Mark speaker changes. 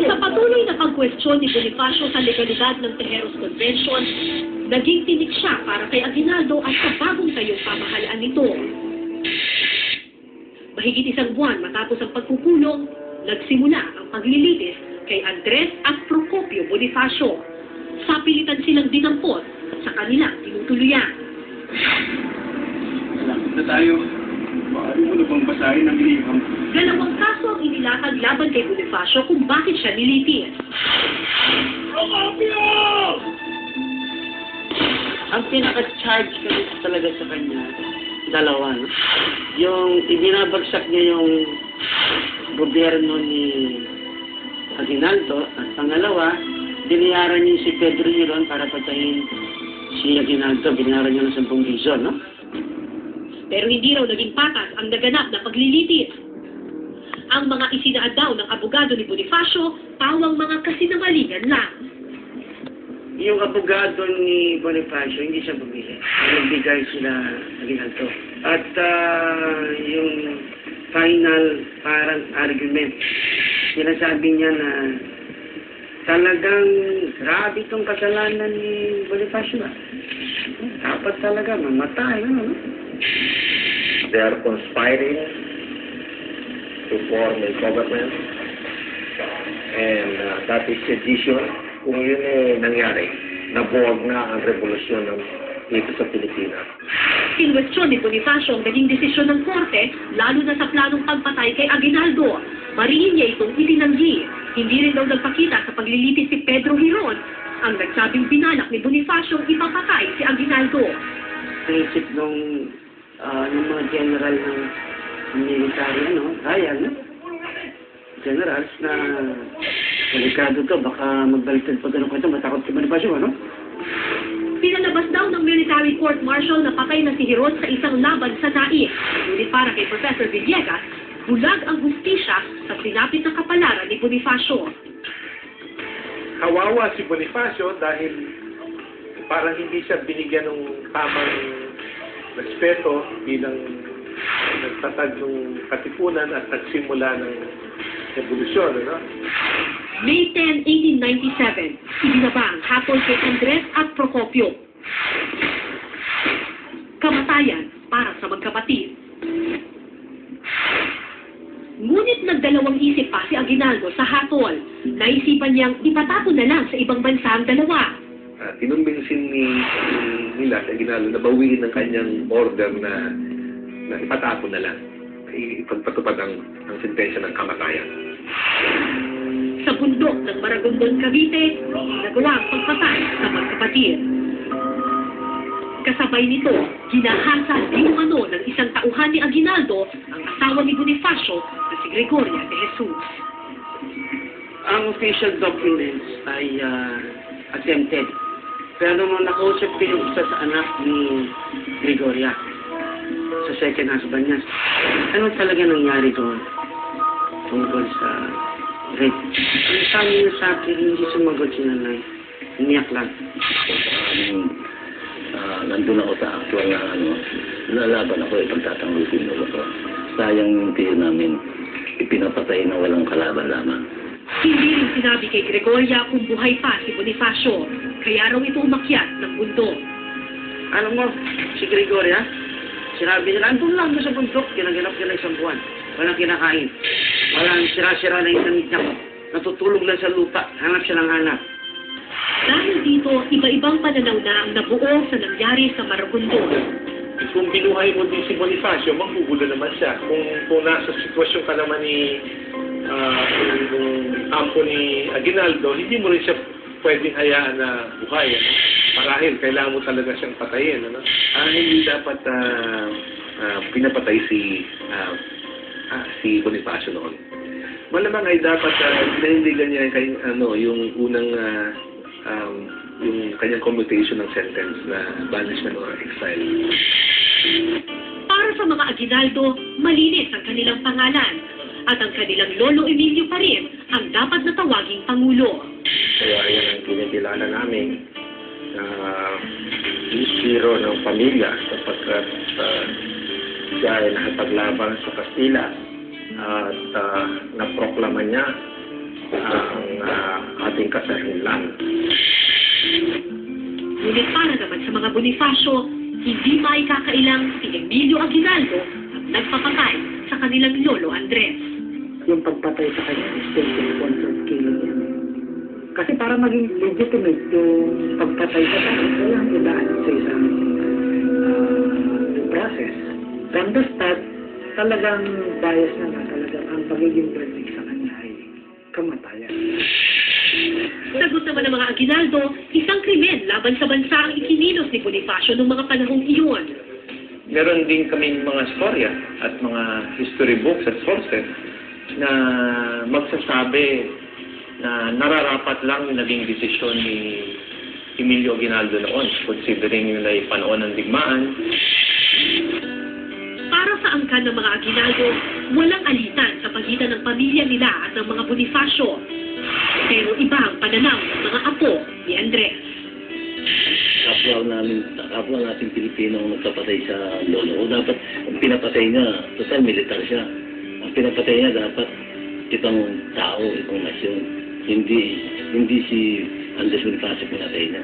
Speaker 1: Sa patuloy na pagkwestiyon ni Bonifacio sa legalidad ng Tejeros Convention, naging tinik siya para kay Aguinaldo at sa bagong tayong pamahalaan nito. Mahigit isang buwan matapos ang pagpupulong, nagsimula ang paglilitis kay Andres at Procopio Bonifacio. Sapilitan silang dinampot sa kanilang tinutuluyan.
Speaker 2: Malapit na tayo. Maaari mo na bang basahin ang liham?
Speaker 1: Dalawang kaso ang inilatag laban kay Bonifacio kung bakit siya nilitis.
Speaker 2: Procopio!
Speaker 3: Ang pinaka-charge kasi talaga sa kanya, dalawa, no? Yung ibinabagsak niya yung gobyerno ni Aguinaldo at pangalawa, binayaran niya si Pedro Hiron para patayin si Aguinaldo, binayaran niya ng 10 piso, no?
Speaker 1: Pero hindi raw naging patas ang naganap na paglilitis. Ang mga isinaad daw ng abogado ni Bonifacio, pawang mga kasinungalingan lang.
Speaker 3: Yung abogado ni Bonifacio, hindi siya bumili. Nagbigay sila Aguinaldo. At yung final parang argument, sinasabi niya na talagang grabe itong kasalanan ni Bonifacio. Dapat talaga mamatay. Ano?
Speaker 4: They are conspiring to form a government and that is sedition. Kung yun nangyari, nabuwag na ang revolusyon dito sa Pilipinas.
Speaker 1: Kinwestiyon ni Bonifacio ang naging desisyon ng korte, lalo na sa planong pagpatay kay Aguinaldo. Mariin niya itong itinanggi. Hindi rin daw nagpakita sa paglilitis si Pedro Hiron ang nagsabing binalak ni Bonifacio ipapatay si Aguinaldo.
Speaker 3: Naisip nung mga general ng military, royal, generals na delikado to, baka magbaliktad pa ganun ko ito, matakot si Bonifacio, ano?
Speaker 1: Pinalabas daw ng military court-martial na patay na si Hiron sa isang laban sa Naif. Ngunit para kay Professor Villegas, bulag ang hustisya sa sinapit na kapalaran ni Bonifacio.
Speaker 5: Kawawa si Bonifacio dahil parang hindi siya binigyan ng tamang respeto bilang nagtatag ng katipunan at nagsimula ng revolusyon, ano?
Speaker 1: May 10, 1897, ibinaba ang hatol kay Andres at Procopio. Kamatayan para sa magkapatid. Ngunit nagdalawang isip pa si Aguinaldo sa hatol. Naisipan niyang ipatapon na lang sa ibang bansa ang dalawa.
Speaker 4: Kinumbinsin nila sa Aguinaldo na bawiin ng kanyang order na ipatapon na lang. Ipagpatupad ang sentensya ng kamatayan.
Speaker 1: Sa bundok ng Maragondon, Cavite, nagawa ang pagpatay sa magkapatid. Kasabay nito, ginahasa di umano ng isang tauhan ni Aguinaldo ang asawa ni Bonifacio na si Gregoria de Jesus.
Speaker 3: Ang official documents ay attempted. Pero nung nakausap ko yung isa sa anak ni Gregoria, sa second husband niya, ano talaga nangyari doon tungkol sa rape? Ang sabi niya sa akin, hindi sumagot si nanay. Umiyak lang.
Speaker 4: Nandun ako sa actual na nalaban ako, pagtatanggapin mo ko. Sayang yung tiyo namin, ipinapatay na walang kalaban lamang.
Speaker 1: Hindi rin sinabi kay Gregoria kung buhay pa si Bonifacio, kaya raw ito umakyat ng bundok.
Speaker 3: Alam mo, si Gregoria, sinabi niya, andun lang sa bundok, ginaganap niya isang buwan. Walang kinakain. Walang sira-sira na yung damit niya. Natutulog lang sa lupa. Hanap siya ng hanap.
Speaker 1: Dahil dito, iba-ibang pananaw na ang nabuo sa nangyari sa Maragondon.
Speaker 5: Kung binuhay mo din si Bonifacio, magugulo naman siya. Kung nasa sitwasyon ka naman ni yung ampo ni Aguinaldo, hindi mo rin siya pwedeng hayaan na buhay. Ano? Marahil, kailangan mo talaga siyang patayin. Ano?
Speaker 4: Hindi dapat pinapatay si Bonifacio noon. Malamang ay dapat pinanindigan niya yung unang yung kanyang commutation ng sentence na banishment or exile.
Speaker 1: Para sa mga Aguinaldo, malinis ang kanilang pangalan at ang kanilang lolo Emilio pa rin ang dapat na tawaging Pangulo.
Speaker 4: Kaya yan ang kinikilala namin na hero ng pamilya sapagkat siya ay nakapaglaban sa Kastila at naproklama niya ang ating kasalulan.
Speaker 1: Ngunit para naman sa mga Bonifacio, hindi maikakailang si Emilio Aguinaldo ang nagpapatay sa kanilang lolo Andres.
Speaker 3: Yung pagpatay sa kanya, state-sponsored killing yan. Kasi para maging legitimate yung pagpatay sa tao, walang idaan sa isang process. From the start, talagang bias na nga, talagang ang pagiging verdict sa kanya ay kamatayan.
Speaker 1: Sagot naman ng mga Aguinaldo, isang krimen laban sa bansa ang ikinilos ni Bonifacio noong mga panahong iyon.
Speaker 6: Meron din kaming mga storya at mga history books at sources na magsasabi na nararapat lang yung naging desisyon ni Emilio Aguinaldo noon, considering yun ay panahon ng digmaan.
Speaker 1: Para sa angkan ng mga Aguinaldo, walang alitan sa pagitan ng pamilya nila at ng mga Bonifacio. Pero iba ang pananaw ng mga apo ni Andres.
Speaker 7: Kapwa natin Pilipino ang nagpapatay sa lolo. O dapat, ang pinapatay niya, total militar siya. Ang pinapatay niya dapat itong tao, itong nasyon. Hindi si Andres Bonifacio pinatay niya.